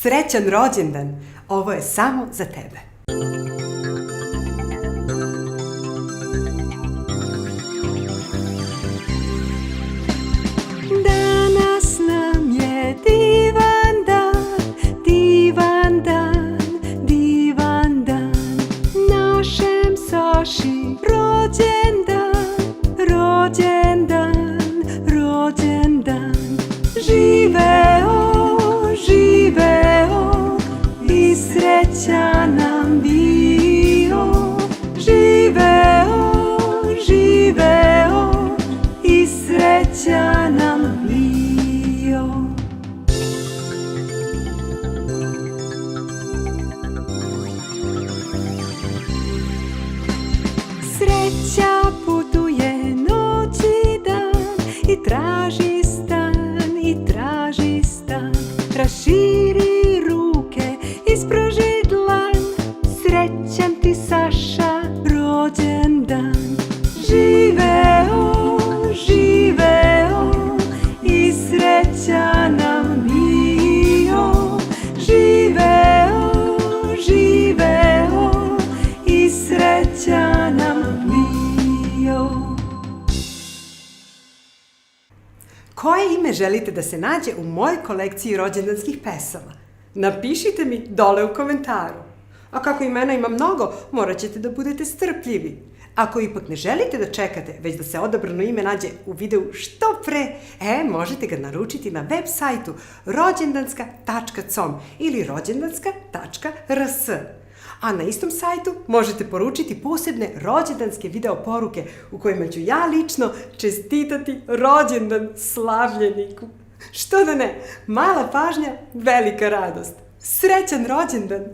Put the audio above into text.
Srećan rođendan! Ovo je samo za tebe. Danas nam je divan dan, divan dan, divan dan. Našem Saši rođendan, rođendan, rođendan. Živeo, živeo i srećan nam bio. Živeo, živeo i srećan nam bio. Sreća putuje noć i dan i traži stan, i traži stan. Raširi ruke, ispruži dlan. Srećan ti Saša rođendan. Živeo, živeo i srećan nam bio. Živeo, živeo i srećan nam bio. Koje ime želite da se nađe u mojoj kolekciji rođendanskih pesama? Napišite mi dole u komentaru. A kako imena ima mnogo, morat ćete da budete strpljivi. Ako ipak ne želite da čekate, već da se odabrano ime nađe u videu što pre, možete ga naručiti na web sajtu rođendanska.com ili rođendanska.rs. A na istom sajtu možete poručiti posebne rođendanske video poruke u kojima ću ja lično čestitati rođendan slavljeniku. Što da ne, mala pažnja, velika radost. Srećan rođendan!